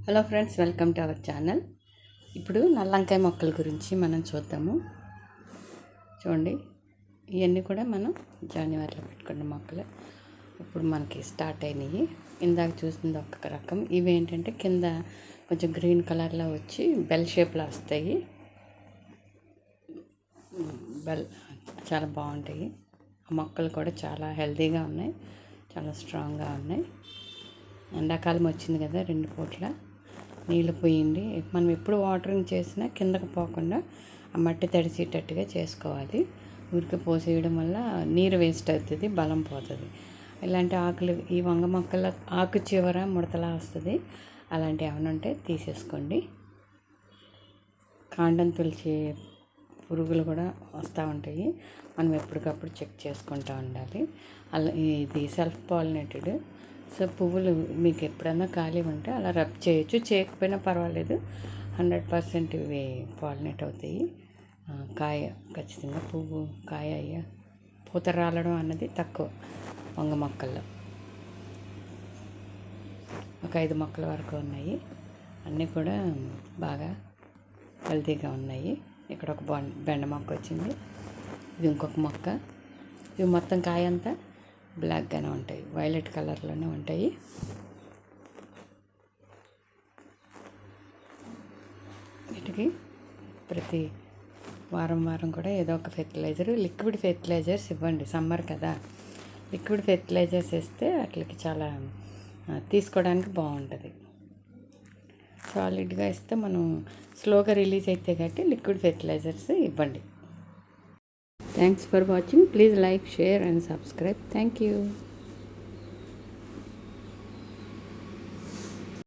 Hello friends, welcome to our channel. ఇప్పుడు నల్లంకాయ మొక్కల గురించి మనం చూద్దాము. చూడండి, ఇవన్నీ కూడా మనం జనవరిలో పెట్టుకున్న మొక్కలు ఇప్పుడు మనకి స్టార్ట్ అయినాయి. ఇందాక చూసింది ఒక్క రకం. ఇవి ఏంటంటే కింద కొంచెం గ్రీన్ కలర్లో వచ్చి బెల్ షేప్లో వస్తాయి. బెల్ చాలా బాగుంటాయి. ఆ మొక్కలు కూడా చాలా హెల్తీగా ఉన్నాయి, చాలా స్ట్రాంగ్గా ఉన్నాయి. ఎండాకాలం వచ్చింది కదా, 2 పూట్ల నీళ్ళు పోయింది. మనం ఎప్పుడు వాటరింగ్ చేసినా కిందకు పోకుండా ఆ మట్టి తడిసేటట్టుగా చేసుకోవాలి. ఊరికి పోసేయడం వల్ల నీరు వేస్ట్ అవుతుంది, బలం పోతుంది. ఇలాంటి ఆకులు, ఈ వంగ మొక్కల ఆకు చివర ముడతలా వస్తుంది. అలాంటివి ఏమైనా ఉంటే తీసేసుకోండి. కాండం తులిచే పురుగులు కూడా వస్తూ ఉంటాయి. మనం ఎప్పటికప్పుడు చెక్ చేసుకుంటూ ఉండాలి. అలా ఇది సెల్ఫ్ పాలినేటెడ్. సో పువ్వులు మీకు ఎప్పుడన్నా ఖాళీ ఉంటే అలా రబ్ చేయొచ్చు, చేయకపోయినా పర్వాలేదు. 100% ఇవి పాలినేట్ అవుతాయి. కాయ ఖచ్చితంగా, పువ్వు కాయ పూత రాలడం అన్నది తక్కువ వంగ మొక్కల్లో. ఒక 5 మొక్కల వరకు ఉన్నాయి. అన్నీ కూడా బాగా హెల్తీగా ఉన్నాయి. ఇక్కడ ఒక బెండ మొక్క వచ్చింది. ఇది ఇంకొక మొక్క. ఇవి మొత్తం కాయ అంతా బ్లాక్గానే ఉంటాయి, వైలెట్ కలర్లోనే ఉంటాయి. వీటికి ప్రతి వారం కూడా ఏదో ఒక లిక్విడ్ ఫెర్టిలైజర్స్ ఇవ్వండి. సమ్మర్ కదా, లిక్విడ్ ఫెర్టిలైజర్స్ ఇస్తే వాటికి చాలా తీసుకోవడానికి బాగుంటుంది. సాలిడ్గా ఇస్తే మనం స్లోగా రిలీజ్ అయితే కాబట్టి లిక్విడ్ ఫెర్టిలైజర్స్ ఇవ్వండి. Thanks for watching. Please like, share and subscribe. Thank you.